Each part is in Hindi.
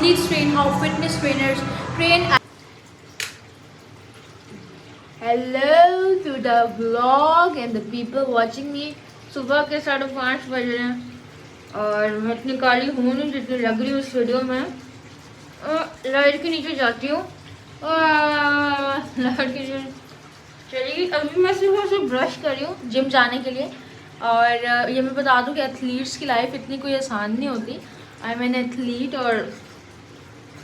athletes train, how fitness trainers train. Hello to the vlog and the people watching me. सुबह के 5:30 बज रहे हैं और मैं इतनी काली हूँ नहीं जितनी लग रही हूँ इस वीडियो में। लाइट के नीचे जाती हूँ, लाइट के नीचे चलिए। अभी मैं सिर्फ ब्रश कर रही हूँ जिम जाने के लिए। और ये मैं बता दूँ कि एथलीट्स की लाइफ इतनी कोई आसान नहीं होती। आई एम एन एथलीट और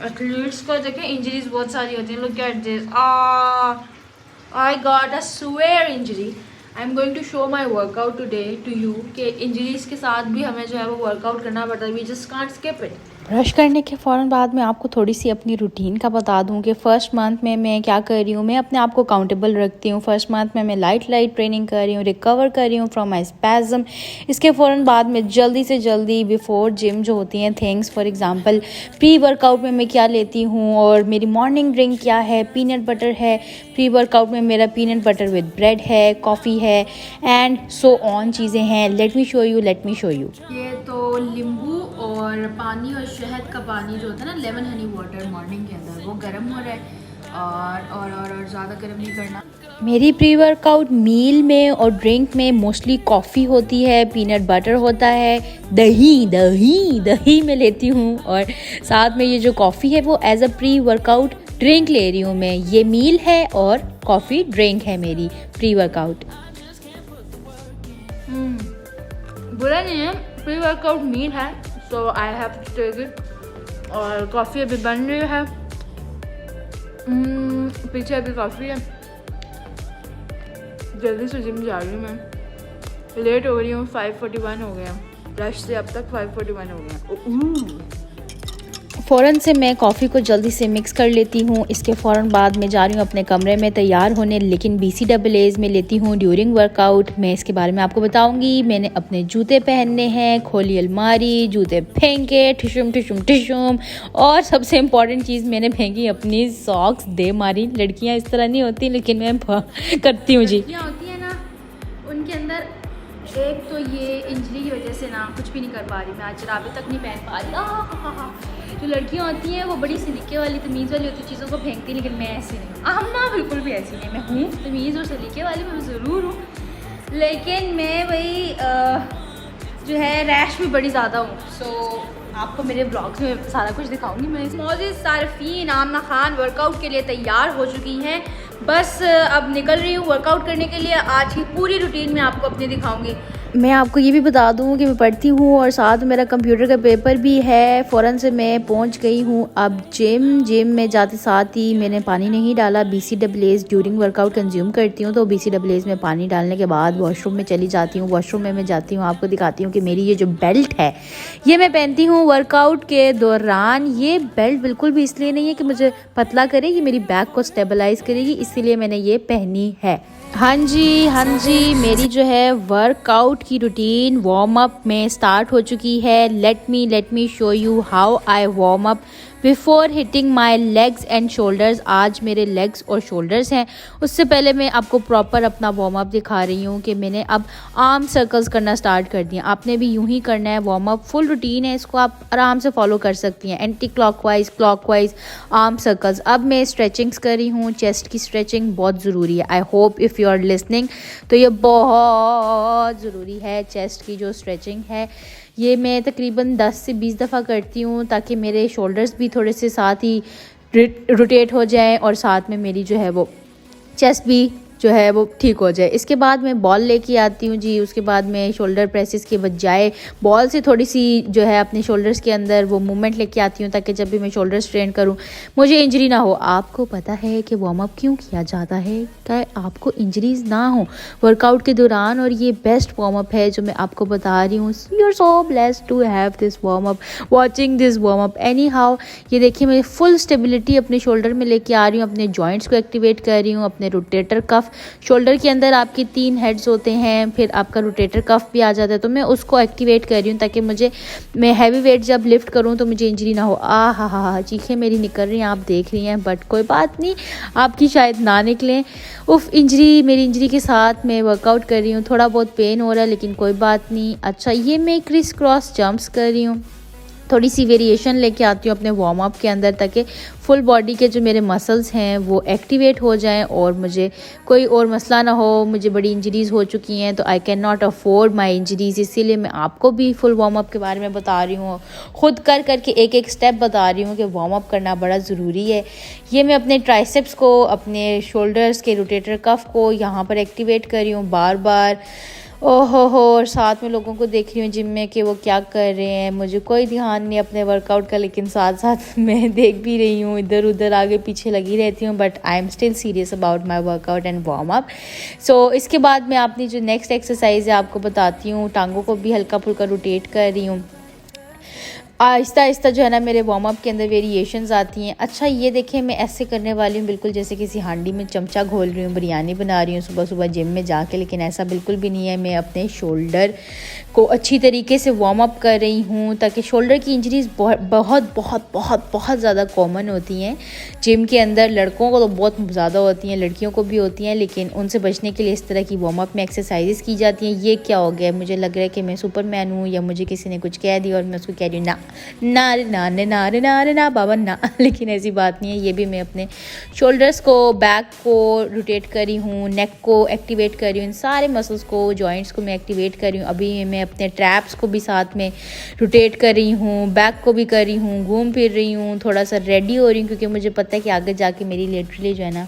एथलीट्स को देखें इंजरीज बहुत सारी होती हैं। Look at this, I got a severe injury. I'm going to show my workout today to you कि इंजरीज के साथ भी हमें जो है वो वर्कआउट करना पड़ता है। We just can't skip it. Brush करने के फ़ौरन बाद मैं आपको थोड़ी सी अपनी रूटीन का बता दूं कि फ़र्स्ट मंथ में मैं क्या कर रही हूँ। मैं अपने आप को काउंटेबल रखती हूँ। फर्स्ट मंथ में मैं लाइट ट्रेनिंग कर रही हूँ, रिकवर कर रही हूँ फ्रॉम माई स्पैज़म। इसके फ़ौरन बाद में जल्दी से जल्दी बिफोर जिम जो होती हैं things, for example pre workout में मैं क्या लेती हूँ और मेरी मॉर्निंग ड्रिंक क्या है। पीनट बटर है, प्री वर्कआउट में मेरा पीनट बटर विद ब्रेड है, कॉफ़ी है एंड सो ऑन चीज़ें हैं। Late me show you. ये तो नींबू और पानी और शहद का पानी जो होता है ना, लेमन हनी वाटर मॉर्निंग के अंदर, वो गर्म हो रहा है और ज़्यादा गर्म नहीं करना। मेरी प्री वर्कआउट मील में और ड्रिंक में मोस्टली कॉफ़ी होती है, पीनट बटर होता है, दही मैं लेती हूँ और साथ में ये जो कॉफ़ी है वो as a pre workout drink ले रही हूँ मैं। ये मील है और कॉफ़ी ड्रिंक है मेरी प्री वर्कआउट। बुरा नहीं है, प्री वर्कआउट मील है so I have to take it. और कॉफ़ी अभी बन रही है, पीछे अभी कॉफ़ी है। जल्दी से जिम जा रही हूँ मैं, लेट हो रही हूँ। 5:41 हो गया, रश से अब तक 5:41 हो गया। फ़ौरन से मैं कॉफ़ी को जल्दी से मिक्स कर लेती हूँ। इसके फ़ौरन बाद मैं जा रही हूँ अपने कमरे में तैयार होने, लेकिन BCAAs में लेती हूँ ड्यूरिंग वर्कआउट। मैं इसके बारे में आपको बताऊँगी। मैंने अपने जूते पहनने हैं, खोली अलमारी, जूते फेंके, ठिशुम और सबसे इम्पॉर्टेंट चीज़ मैंने फेंकी अपनी सॉक्स। दे मारी। लड़कियाँ इस तरह नहीं होती लेकिन मैं करती हूँ जी। लड़कियाँ होती हैं ना, उनके अंदर एक तो ये इंजरी की वजह से ना कुछ भी नहीं कर पा रही। मैं आज राबे तक नहीं पहन पा रही। जो लड़कियाँ होती हैं वो बड़ी सलीके वाली तमीज़ वाली होती है, चीज़ों को फेंकती, लेकिन मैं ऐसी नहीं हूँ। हम ना बिल्कुल भी ऐसी नहीं। मैं हूँ तमीज़ और सलीके वाली, मैं ज़रूर हूँ, लेकिन मैं वही जो है रैश भी बड़ी ज़्यादा हूँ। सो आपको मेरे ब्लॉग्स में सारा कुछ दिखाऊंगी मैं। मौजूद सारफीन आमना खान वर्कआउट के लिए तैयार हो चुकी हैं, बस अब निकल रही हूँ वर्कआउट करने के लिए। आज की पूरी रूटीन मैं आपको अपनी दिखाऊंगी। मैं आपको ये भी बता दूं कि मैं पढ़ती हूँ और साथ मेरा कंप्यूटर का पेपर भी है। फ़ौरन से मैं पहुँच गई हूँ अब जिम में जाते साथ ही मैंने पानी नहीं डाला। BCAAs ड्यूरिंग वर्कआउट कंज्यूम करती हूँ, तो BCAAs में पानी डालने के बाद वॉशरूम में चली जाती हूँ। वॉशरूम में मैं जाती हूँ, आपको दिखाती हूँ कि मेरी ये जो बेल्ट है ये मैं पहनती हूँ वर्कआउट के दौरान। ये बेल्ट बिल्कुल भी इसलिए नहीं है कि मुझे पतला करे, ये मेरी बैक को स्टेबलाइज़ करेगी, इसीलिए मैंने ये पहनी है। हाँ जी, मेरी जो है वर्कआउट की रूटीन वार्म अप में स्टार्ट हो चुकी है। Let me show you how I warm up before hitting my legs and shoulders. आज मेरे लेग्स और शोल्डर्स हैं। उससे पहले मैं आपको प्रॉपर अपना वार्म अप दिखा रही हूँ कि मैंने अब आर्म सर्कल्स करना स्टार्ट कर दिया। आपने भी यूं ही करना है। वार्म अप फुल रूटीन है, इसको आप आराम से फॉलो कर सकती हैं। Anti clockwise arm circles. अब मैं स्ट्रेचिंग्स कर रही हूँ। चेस्ट की स्ट्रेचिंग बहुत ज़रूरी है। I hope if you are listening, तो ये बहुत ज़रूरी है। चेस्ट की जो स्ट्रेचिंग है ये मैं तकरीबन 10 से 20 दफ़ा करती हूँ, ताकि मेरे शोल्डर्स भी थोड़े से साथ ही रोटेट हो जाएं और साथ में मेरी जो है वो चेस्ट भी जो है वो ठीक हो जाए। इसके बाद मैं बॉल लेके आती हूँ जी। उसके बाद मैं शोल्डर प्रेसेस के बजाय बॉल से थोड़ी सी जो है अपने शोल्डर्स के अंदर वो मूवमेंट लेके आती हूँ, ताकि जब भी मैं शोल्डर स्ट्रेन करूँ मुझे इंजरी ना हो। आपको पता है कि वार्म अप क्यों किया जाता है, कि आपको इंजरीज ना हो वर्कआउट के दौरान, और ये बेस्ट वार्म अप है जो मैं आपको बता रही हूँ। You are so blessed to have this warm up, watching this warm up. Anyhow, ये देखिए मैं फुल स्टेबिलिटी अपने शोल्डर में लेके आ रही हूँ। अपने जॉइंट्स को एक्टिवेट कर रही हूँ। अपने रोटेटर कफ, शोल्डर के अंदर आपके 3 हेड्स होते हैं, फिर आपका रोटेटर कफ भी आ जाता है, तो मैं उसको एक्टिवेट कर रही हूँ ताकि मैं हैवी वेट जब लिफ्ट करूँ तो मुझे इंजरी ना हो। हा चीखें मेरी निकल रही हैं, आप देख रही हैं, बट कोई बात नहीं, आपकी शायद ना निकलें। मेरी इंजरी के साथ मैं वर्कआउट कर रही हूँ। थोड़ा बहुत पेन हो रहा है लेकिन कोई बात नहीं। अच्छा, ये मैं क्रिस क्रॉस जंप्स कर रही हूँ। थोड़ी सी वेरिएशन लेके आती हूँ अपने वार्म अप के अंदर, ताकि फुल बॉडी के जो मेरे मसल्स हैं वो एक्टिवेट हो जाएं और मुझे कोई और मसला ना हो। मुझे बड़ी इंजरीज़ हो चुकी हैं तो I can not afford my injuries, इसीलिए मैं आपको भी फुल वार्म अप के बारे में बता रही हूँ, खुद कर करके एक एक स्टेप बता रही हूँ कि वार्म अप करना बड़ा ज़रूरी है। ये मैं अपने ट्राइसेप्स को, अपने शोल्डर्स के रोटेटर कफ को यहाँ पर एक्टिवेट कर रही हूँ बार बार। ओहो हो, और साथ में लोगों को देख रही हूँ जिम में कि वो क्या कर रहे हैं, मुझे कोई ध्यान नहीं अपने वर्कआउट का, लेकिन साथ साथ मैं देख भी रही हूँ, इधर उधर आगे पीछे लगी रहती हूँ, but I am still serious about my workout and warm up. So इसके बाद मैं अपनी जो नेक्स्ट एक्सरसाइज है आपको बताती हूँ। टांगों को भी हल्का फुल्का रोटेट कर रही हूँ। आहिस्ता आहिस्ता जो है ना मेरे वार्म अप के अंदर वेरिएशंस आती हैं। अच्छा ये देखें, मैं ऐसे करने वाली हूँ बिल्कुल जैसे किसी हांडी में चमचा घोल रही हूँ, बिरयानी बना रही हूँ सुबह सुबह जिम में जाके, लेकिन ऐसा बिल्कुल भी नहीं है। मैं अपने शोल्डर को अच्छी तरीके से वार्म अप कर रही हूँ, ताकि शोल्डर की इंजरीज़ बहुत ज़्यादा कॉमन होती हैं जिम के अंदर। लड़कों को तो बहुत ज़्यादा होती हैं, लड़कियों को भी होती हैं, लेकिन उनसे बचने के लिए इस तरह की वार्म अप में एक्सरसाइजेस की जाती हैं। ये क्या हो गया, मुझे लग रहा है कि मैं सुपरमैन हूँ या मुझे किसी ने कुछ कह दिया और मैं उसको कह रही हूँ ना ना रे ना रे ना रे ना रे ना बाबा ना, लेकिन ऐसी बात नहीं है। ये भी मैं अपने शोल्डर्स को, बैक को रोटेट कर रही हूँ, नेक को एक्टिवेट कर रही हूँ, इन सारे मसल्स को, जॉइंट्स को मैं एक्टिवेट कर रही हूँ। अभी मैं अपने ट्रैप्स को भी साथ में रोटेट कर रही हूँ, बैक को भी कर रही हूँ, घूम फिर रही हूँ, थोड़ा सा रेडी हो रही हूँ, क्योंकि मुझे पता है कि आगे जाके मेरी लिटरली जो है ना,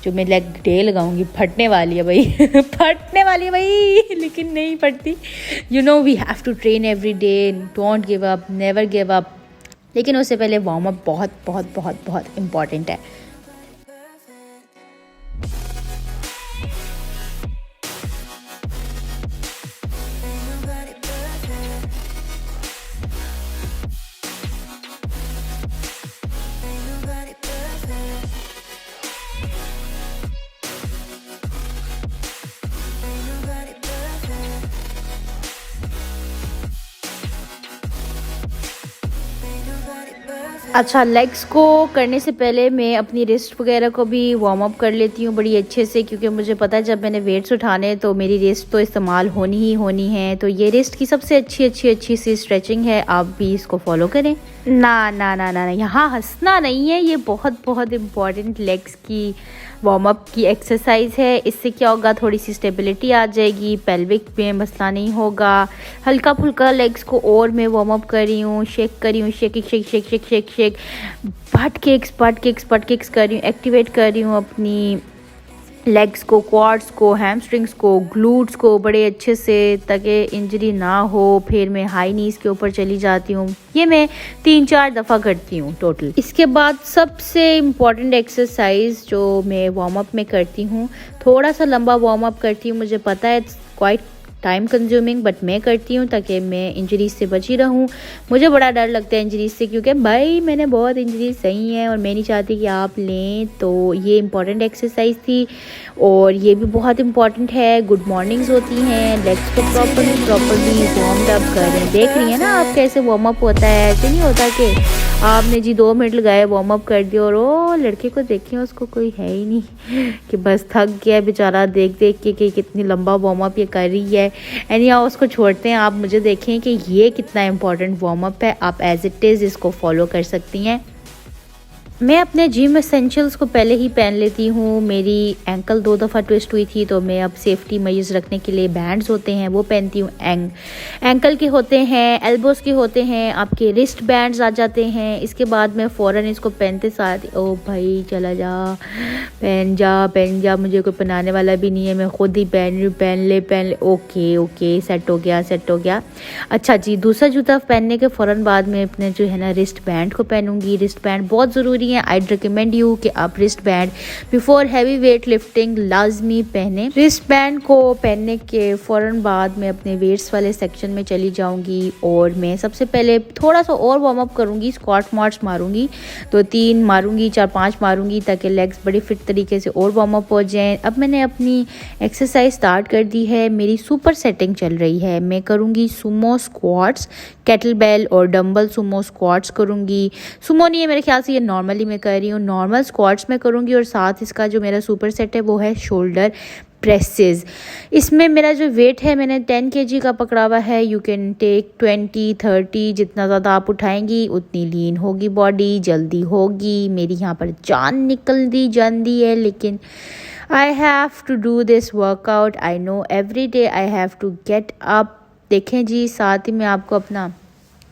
जो मैं लेग डे लगाऊंगी फटने वाली है भाई फटने वाली है भाई, लेकिन नहीं फटती। You know we have to train every day, don't give up, never give up. लेकिन उससे पहले वार्म अप बहुत बहुत बहुत बहुत इम्पॉर्टेंट है। अच्छा, लेग्स को करने से पहले मैं अपनी रिस्ट वगैरह को भी वार्म अप कर लेती हूँ बड़ी अच्छे से, क्योंकि मुझे पता है जब मैंने वेट्स उठाने तो मेरी रिस्ट तो इस्तेमाल होनी ही होनी है। तो ये रिस्ट की सबसे अच्छी सी स्ट्रेचिंग है, आप भी इसको फॉलो करें। ना ना ना ना, यहाँ हंसना नहीं है, ये बहुत बहुत इम्पॉर्टेंट लेग्स की वार्म अप की एक्सरसाइज है। इससे क्या होगा, थोड़ी सी स्टेबिलिटी आ जाएगी, पेल्विक में मसला नहीं होगा। हल्का फुल्का लेग्स को और मैं वार्म अप कर रही हूँ, शेक कर रही हूँ, shake shake shake shake shake shake, but kicks कर रही हूँ, एक्टिवेट कर रही हूँ अपनी लेग्स को, क्वाड्स को, हैमस्ट्रिंग्स को, ग्लूट्स को बड़े अच्छे से, ताकि इंजरी ना हो। फिर मैं हाई नीज के ऊपर चली जाती हूँ। ये मैं 3-4 दफ़ा करती हूँ टोटल। इसके बाद सबसे इम्पॉर्टेंट एक्सरसाइज जो मैं वार्म अप में करती हूँ, थोड़ा सा लंबा वार्म अप करती हूँ, मुझे पता है क्वाइट टाइम कंज्यूमिंग, बट मैं करती हूँ ताकि मैं इंजरीज से बची रहूँ। मुझे बड़ा डर लगता है इंजरीज से, क्योंकि भाई मैंने बहुत इंजरीज सही हैं और मैं नहीं चाहती कि आप लें। तो ये इम्पॉर्टेंट एक्सरसाइज थी और ये भी बहुत इम्पॉर्टेंट है। गुड मॉर्निंग्स होती हैं, लेग्स को प्रॉपरली वार्म अप कर रहे हैं। देख रही हैं ना आप कैसे वार्म अप होता है, ऐसे नहीं होता कि आपने जी 2 मिनट लगाए वार्म अप कर दिया और ओ लड़के को देखें उसको कोई है ही नहीं कि बस थक गया बेचारा देख देख के कि कितनी लंबा वार्म अप ये कर रही है। एंड या उसको छोड़ते हैं, आप मुझे देखें कि ये कितना इंपॉर्टेंट वार्म अप है। आप एज इट इज़ इसको फॉलो कर सकती हैं। मैं अपने जिम एसेंशियल्स को पहले ही पहन लेती हूँ। मेरी एंकल 2 दफ़ा ट्विस्ट हुई थी, तो मैं अब सेफ्टी मेजर्स रखने के लिए बैंड्स होते हैं वो पहनती हूँ। एंकल के होते हैं, एल्बोस के होते हैं, आपके रिस्ट बैंड्स आ जाते हैं। इसके बाद मैं फ़ौरन इसको पहनते साथ, ओ भाई चला जा, पहन जा, मुझे कोई पहनाने वाला भी नहीं है, मैं खुद ही पहन ले। ओके सेट हो गया। अच्छा जी, दूसरा जूता पहनने के फ़ौरन बाद मैं अपने जो है ना रिस्ट बैंड को पहनूँगी। रिस्ट बैंड बहुत ज़रूरी है। आई रिकमेंड यू कि आप wrist band before heavy weight lifting लाजमी पहने। रिस्ट बैंड को पहनने के फ़ौरन बाद मैं अपने वेट्स वाले सेक्शन में चली जाऊंगी और मैं सबसे पहले थोड़ा सा और वार्म अप करूंगी। स्क्वाट मार्च मारूंगी, 2-3 मारूंगी, 4-5 मारूंगी, ताकि लेग्स बड़ी फिट तरीके से और वार्म अप हो जाएं। अब मैंने अपनी एक्सरसाइज स्टार्ट कर दी है। मेरी सुपर सेटिंग चल रही है। मैं करूंगी सुमो स्क्वाट्स, केटल बेल और डंबल सुमो स्क्वाट्स करूंगी। सुमो नहीं है मेरे ख्याल से, ये नॉर्मली मैं कर रही हूँ। नॉर्मल स्क्वाट्स में करूँगी और साथ इसका जो मेरा सुपर सेट है वो है शोल्डर प्रेसेस। इसमें मेरा जो वेट है मैंने 10 kg का पकड़ा हुआ है। यू कैन टेक 20 30, जितना ज़्यादा आप उठाएंगी उतनी लीन होगी बॉडी, जल्दी होगी। मेरी यहाँ पर जान निकल दी जाती है, लेकिन I have to do this workout. I know every day I have to get up. देखें जी, साथ ही मैं आपको अपना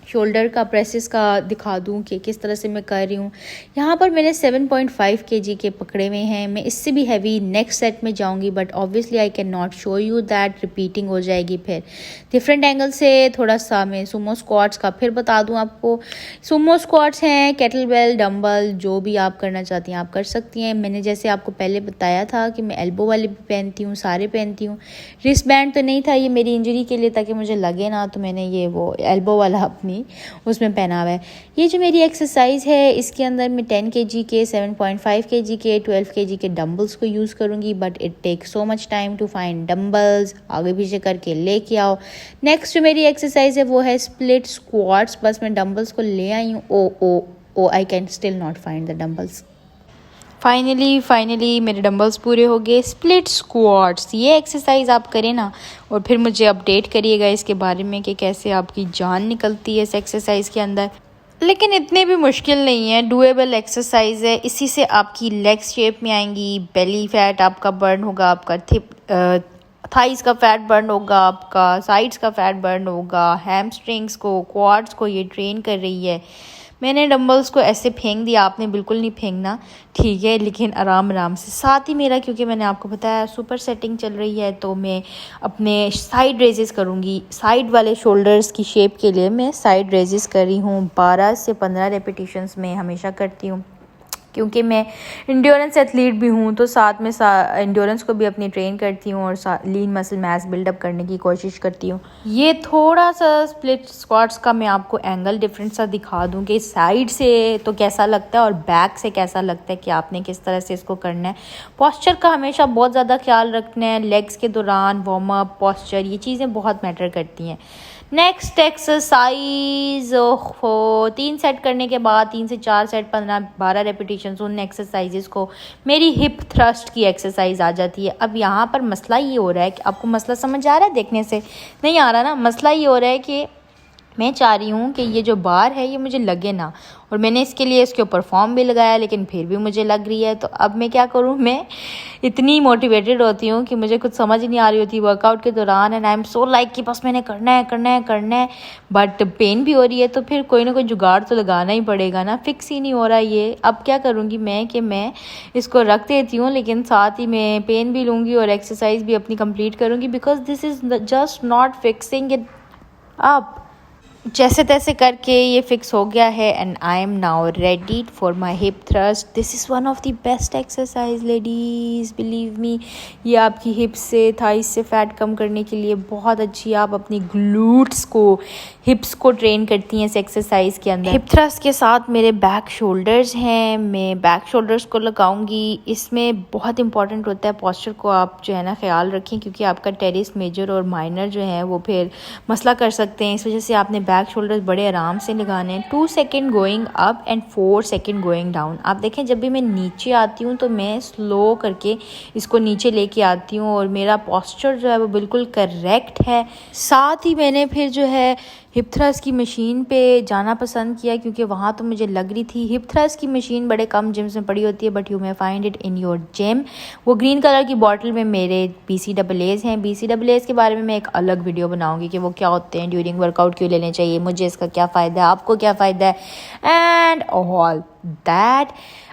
शोल्डर का प्रेसेस का दिखा दूं कि किस तरह से मैं कर रही हूँ। यहाँ पर मैंने 7.5 kg के पकड़े हुए हैं। मैं इससे भी हैवी नेक्स्ट सेट में जाऊँगी, but obviously I can not show you that, repeating हो जाएगी। फिर डिफरेंट एंगल से थोड़ा सा मैं सुमो स्क्वाट्स का फिर बता दूँ आपको। सुमो स्क्वाट्स हैं, केटल बेल, डम्बल, जो भी आप करना चाहती हैं आप कर सकती हैं। मैंने जैसे आपको पहले बताया था कि मैं एल्बो वाले भी पहनती हूँ, सारे पहनती हूँ। रिस्ट बैंड तो नहीं था, ये मेरी इंजरी के लिए ताकि मुझे लगे ना, तो मैंने ये वो एल्बो वाला अपनी उसमें पहना हुआ है। ये जो मेरी एक्सरसाइज है इसके अंदर मैं 10 kg के, 7.5 kg के, 12 kg के डम्बल्स को यूज़ करूँगी, but it take so much time to find dumbbells. आगे पीछे करके लेके आओ। नेक्स्ट जो मेरी एक्सरसाइज है वो है स्प्लिट स्क्वाट्स। बस मैं डम्बल्स को ले आई हूँ। Oh I can still not find the dumbbells. Finally मेरे डंबल्स पूरे हो गए। स्प्लिट स्क्वाट्स, ये एक्सरसाइज आप करें ना, और फिर मुझे अपडेट करिएगा इसके बारे में कि कैसे आपकी जान निकलती है इस एक्सरसाइज के अंदर। लेकिन इतने भी मुश्किल नहीं है, डुएबल एक्सरसाइज है। इसी से आपकी लेग्स शेप में आएंगी, बेली फैट आपका बर्न होगा, आपका थाइस का फैट बर्न होगा, आपका साइड्स का फैट बर्न होगा, हैमस्ट्रिंग्स को, क्वाड्स को ये ट्रेन कर रही है। मैंने डंबल्स को ऐसे फेंक दिया, आपने बिल्कुल नहीं फेंकना, ठीक है, लेकिन आराम आराम से। साथ ही मेरा, क्योंकि मैंने आपको बताया सुपर सेटिंग चल रही है, तो मैं अपने साइड रेजेस करूँगी। साइड वाले शोल्डर्स की शेप के लिए मैं साइड रेजेस कर रही हूँ। 12 से 15 रेपिटेशंस में हमेशा करती हूँ, क्योंकि मैं इंड्योरेंस एथलीट भी हूँ, तो साथ में इंड्योरेंस को भी अपनी ट्रेन करती हूँ और लीन मसल मास बिल्डअप करने की कोशिश करती हूँ। ये थोड़ा सा स्प्लिट स्क्वाट्स का मैं आपको एंगल डिफरेंट सा दिखा दूँ कि साइड से तो कैसा लगता है और बैक से कैसा लगता है, कि आपने किस तरह से इसको करना है। पॉस्चर का हमेशा बहुत ज़्यादा ख्याल रखना है। लेग्स के दौरान वार्म अप, पॉस्चर, ये चीज़ें बहुत मैटर करती हैं। नेक्स्ट एक्सरसाइज 3 सेट करने के बाद 3 से 4 सेट 15-12 रेपिटेशन उन एक्सरसाइजेस को मेरी हिप थ्रस्ट की एक्सरसाइज आ जाती है। अब यहाँ पर मसला ये हो रहा है कि आपको मसला समझ आ रहा है, देखने से नहीं आ रहा ना। मसला ये हो रहा है कि मैं चाह रही हूँ कि ये जो बार है ये मुझे लगे ना, और मैंने इसके लिए इसके ऊपर फॉर्म भी लगाया, लेकिन फिर भी मुझे लग रही है। तो अब मैं क्या करूँ, मैं इतनी मोटिवेटेड होती हूँ कि मुझे कुछ समझ नहीं आ रही होती वर्कआउट के दौरान, and I am so like कि बस मैंने करना है, बट पेन भी हो रही है, तो फिर कोई ना कोई जुगाड़ तो लगाना ही पड़ेगा ना। फिक्स ही नहीं हो रहा ये। अब क्या करूँगी मैं कि मैं इसको रख देती हूँ, लेकिन साथ ही मैं पेन भी लूँगी और एक्सरसाइज भी अपनी कंप्लीट करूँगी, because this is just not fixing it up. जैसे तैसे करके ये फिक्स हो गया है, and I M now ready for my hip thrust. This is one of the best exercise ladies, believe me. ये आपकी हिप्स से, थाइस से फैट कम करने के लिए बहुत अच्छी। आप अपनी ग्लूट्स को, हिप्स को ट्रेन करती हैं इस एक्सरसाइज के अंदर। हिप थ्रस्ट के साथ मेरे बैक शोल्डर्स हैं, मैं बैक शोल्डर्स को लगाऊंगी। इसमें बहुत इंपॉर्टेंट होता है पॉस्चर को आप जो है ना ख्याल रखें, क्योंकि आपका टेरिस मेजर और माइनर जो है वो फिर मसला कर सकते हैं। इस वजह से आपने बैक शोल्डर्स बड़े आराम से लगाने हैं। 2 second going up and 4 second going down. आप देखें, जब भी मैं नीचे आती हूँ तो मैं स्लो करके इसको नीचे लेके आती हूँ, और मेरा पॉस्चर जो है वो बिल्कुल करेक्ट है। साथ ही मैंने फिर जो है हिप थ्रस्ट की मशीन पे जाना पसंद किया, क्योंकि वहाँ तो मुझे लग रही थी हिप थ्रस्ट की मशीन बड़े कम जिम्स में पड़ी होती है, but you may find it in your gym. वो ग्रीन कलर की बॉटल में मेरे BCAAs हैं। BCAAs के बारे में मैं एक अलग वीडियो बनाऊंगी कि वो क्या होते हैं, ड्यूरिंग वर्कआउट क्यों लेने चाहिए, मुझे इसका क्या फ़ायदा है, आपको क्या फ़ायदा है, एंड ऑल दैट।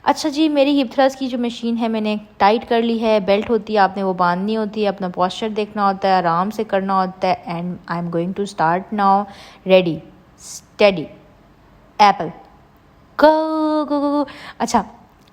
अच्छा जी, मेरी हिप थ्रस्ट की जो मशीन है मैंने टाइट कर ली है। बेल्ट होती है, आपने वो बांधनी होती है, अपना पॉस्चर देखना होता है, आराम से करना होता है। And I am going to start now. Ready, steady, apple, go go go. अच्छा,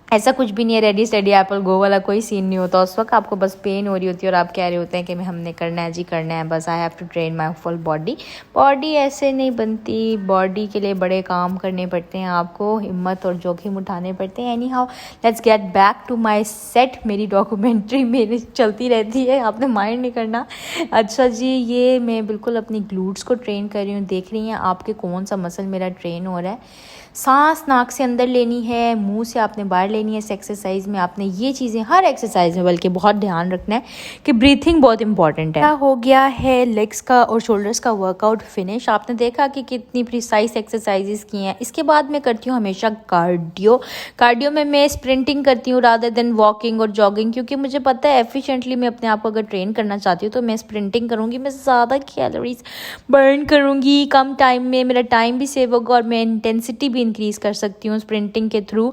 ऐसा कुछ भी नहीं है रेडी स्टेडी एप्पल गो वाला कोई सीन नहीं होता। उस वक्त आपको बस पेन हो रही होती है और आप कह रहे होते हैं कि हमने करना है जी, करना है, बस I have to train my full body. Body ऐसे नहीं बनती, बॉडी के लिए बड़े काम करने पड़ते हैं, आपको हिम्मत और जोखिम उठाने पड़ते हैं। Anyhow, let's get back to my set. मेरी डॉक्यूमेंट्री मेरी चलती रहती है, आपने माइंड नहीं करना। अच्छा जी, ये मैं बिल्कुल अपनी ग्लूट्स को ट्रेन कर रही हूँ। देख रही हैं आपके कौन सा मसल मेरा ट्रेन हो रहा है। सांस नाक से अंदर लेनी है, मुंह से आपने बाहर लेनी है। इस एक्सरसाइज में आपने ये चीज़ें हर एक्सरसाइज में बल्कि बहुत ध्यान रखना है कि ब्रीथिंग बहुत इंपॉर्टेंट है। हो गया है लेग्स का और शोल्डर्स का वर्कआउट फिनिश। आपने देखा कि कितनी प्रिसाइज एक्सरसाइजेस की हैं। इसके बाद मैं करती हूँ हमेशा कार्डियो में मैं स्प्रिंटिंग करती हूँ रादर देन वॉकिंग और जॉगिंग, क्योंकि मुझे पता है एफिशिएंटली मैं अपने आप को अगर ट्रेन करना चाहती हूँ तो मैं स्प्रिंटिंग करूँगी, मैं ज़्यादा कैलोरीज बर्न करूँगी, कम टाइम में मेरा टाइम भी सेव होगा और मैं इंटेंसिटी भी इंक्रीज़ कर सकती हूँ स्प्रिंटिंग के थ्रू।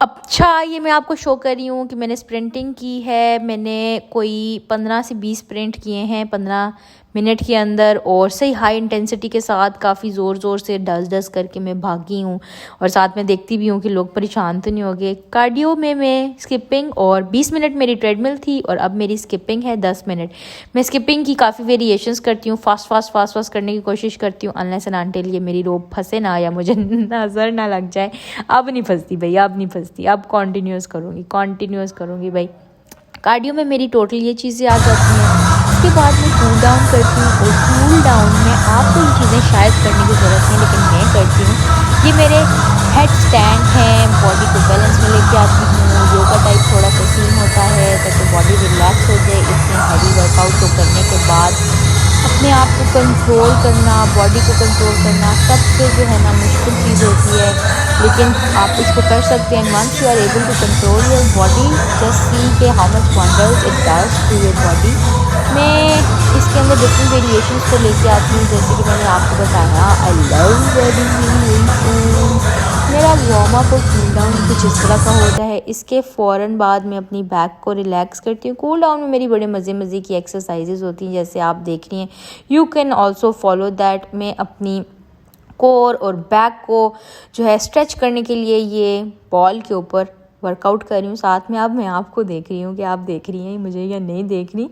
अच्छा, ये मैं आपको शो कर रही हूँ कि मैंने स्प्रिंटिंग की है। मैंने कोई 15 से 20 स्प्रिंट किए हैं 15 मिनट के अंदर, और सही हाई इंटेंसिटी के साथ काफ़ी ज़ोर से डस करके मैं भागी हूँ, और साथ में देखती भी हूँ कि लोग परेशान तो नहीं हो गए। कार्डियो में मैं स्किपिंग और 20 मिनट मेरी ट्रेडमिल थी और अब मेरी स्किपिंग है 10 मिनट। मैं स्किपिंग की काफ़ी वेरिएशंस करती हूँ, फास्ट करने की कोशिश करती हूँ, अनलेस एंड अनटिल ये मेरी रोप फंसे ना या मुझे नज़र ना लग जाए। अब नहीं फंसती भाई, अब नहीं फंसती, अब कॉन्टीन्यूस करूँगी भाई। कार्डियो में मेरी टोटल ये चीज़ें आ जाती हैं। उसके बाद मैं कूल डाउन करती हूँ, और कूल डाउन में आपको ये चीज़ें शायद करने की ज़रूरत नहीं, लेकिन मैं करती हूँ। ये मेरे हेड स्टैंड हैं, बॉडी को बैलेंस में लेके आती हूँ। योगा टाइप थोड़ा सा सीन होता है ताकि बॉडी रिलैक्स हो जाए। इतने हैवी वर्कआउट को करने के बाद अपने आप को कंट्रोल करना, बॉडी को कंट्रोल करना सबसे जो है ना मुश्किल चीज़ होती है, लेकिन आप इसको कर सकते हैं। Once you are able to control your body, just see के how much wonders it does to your body. मैं इसके अंदर डिफरेंट वेरिएशंस को लेके आती हूँ, जैसे कि मैंने आपको बताया आई लव वेरिएशंस। मेरा वार्म अप और कूल डाउन कुछ इस तरह का होता है। इसके फ़ौरन बाद मैं अपनी बैक को रिलैक्स करती हूँ। कूल डाउन में मेरी बड़े मज़े की एक्सरसाइजेज होती हैं, जैसे आप देख रही हैं। You can also follow that. मैं अपनी कोर और बैक को जो है स्ट्रेच करने के लिए ये बॉल के ऊपर वर्कआउट कर रही हूँ। साथ में अब मैं आपको देख रही हूँ कि आप देख रही हैं मुझे या नहीं देख रही।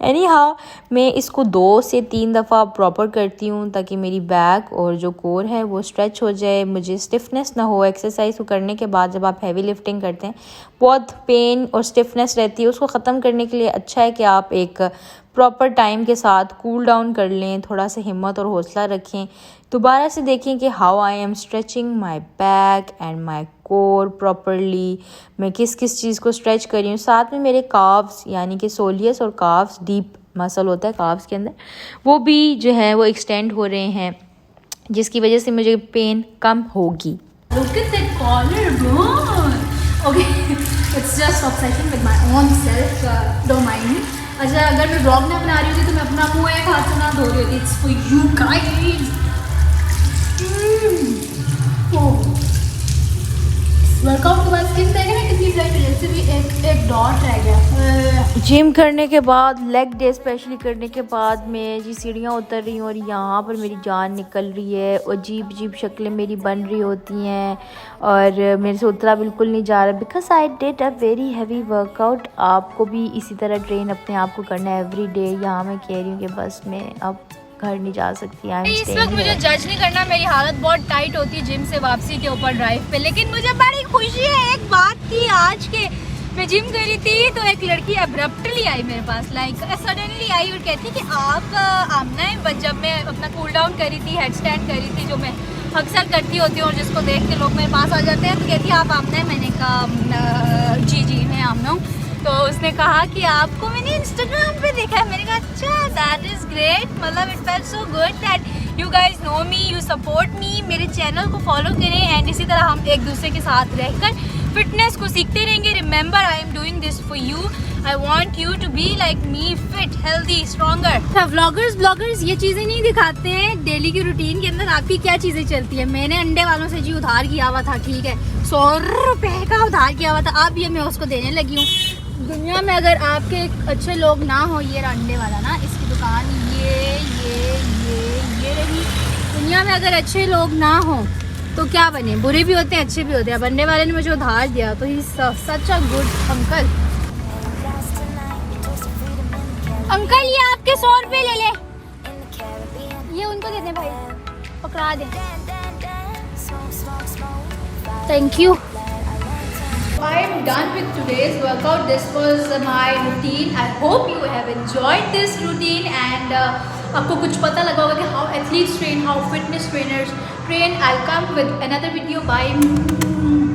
एनी हाउ, मैं इसको 2 से 3 दफ़ा प्रॉपर करती हूँ ताकि मेरी बैक और जो कोर है वो स्ट्रेच हो जाए, मुझे स्टिफनेस ना हो। एक्सरसाइज को करने के बाद जब आप हैवी लिफ्टिंग करते हैं बहुत पेन और स्टिफनेस रहती है, उसको ख़त्म करने के लिए अच्छा है कि आप एक प्रॉपर टाइम के साथ कूल डाउन कर लें, थोड़ा सा हिम्मत और हौसला रखें। दोबारा से देखें कि how I am stretching my back and my core properly, मैं किस चीज़ को स्ट्रेच कर रही हूँ। साथ में मेरे काव्स यानी कि सोलियस और काव्स, डीप मसल होता है काव्स के अंदर, वो भी जो है वो एक्सटेंड हो रहे हैं, जिसकी वजह से मुझे पेन कम होगी। Look at that collarbone. Okay, it's just obsession with my own self. Don't mind me. अच्छा, अगर मैं ब्लॉग ना बना रही होती तो मैं अपना मुँह एक हाथ से ना धो रही होती। It's for you guys. Workout के बाद स्किन देखे ना कितनी ब्राइट है, जैसे भी एक डॉट रह गया। जिम करने के बाद, लेग डे स्पेशली करने के बाद मैं जी सीढ़ियाँ उतर रही हूँ और यहाँ पर मेरी जान निकल रही है, अजीब शक्लें मेरी बन रही होती हैं और मेरे से उतरा बिल्कुल नहीं जा रहा, because I did a very heavy workout. आपको भी इसी तरह ट्रेन अपने आप को करना है एवरी डे। यहाँ मैं कह रही हूँ कि बस मैं अब घर नहीं जा सकती। इस वक्त मुझे जज नहीं करना, मेरी हालत बहुत टाइट होती है जिम से वापसी के ऊपर ड्राइव पे, लेकिन मुझे बड़ी खुशी है एक बात की। आज के मैं जिम कर रही थी तो एक लड़की अब्रप्टली आई मेरे पास, लाइक सडनली आई और कहती कि आप आमना है। जब मैं अपना कूल डाउन कर रही थी, हेड स्टैंड कर रही थी, जो मैं अक्सर करती होती हूँ और जिसको देख के लोग मेरे पास आ जाते हैं, तो कहती आप आमना है। मैंने कहा जी मैं आमना हूँ। तो उसने कहा कि आपको मैंने इंस्टाग्राम पे देखा है। मैंने कहा अच्छा, दैट इज़ ग्रेट, मतलब it felt so good that you guys know me, you support me. मेरे चैनल को फॉलो करें एंड इसी तरह हम एक दूसरे के साथ रहकर फिटनेस को सीखते रहेंगे। Remember, I am doing this for you. I want you to be like me, fit, healthy, stronger. Vloggers ये चीज़ें नहीं दिखाते हैं डेली की रूटीन के अंदर आपकी क्या चीज़ें चलती है। मैंने अंडे वालों से जी उधार किया हुआ था, ठीक है, 100 रुपये का उधार किया हुआ था, अब ये मैं उसको देने लगी हूँ। दुनिया में अगर आपके अच्छे लोग ना हो, ये अंडे वाला ना, इसकी दुकान ये रही। दुनिया में अगर अच्छे लोग ना हो तो क्या बने, बुरे भी होते हैं अच्छे भी होते हैं। अब अंडे वाले ने मुझे उधार दिया तो ही सच अ गुड अंकल। अंकल ये आपके 100 रुपये ले ले, ये उनको दे दें भाई, पकड़ा दें, thank you. I am done with today's workout. This was my routine. I hope you have enjoyed this routine and आपको कुछ पता लगा होगा कि how athletes train, how fitness trainers friend, I'll come with another video. Bye.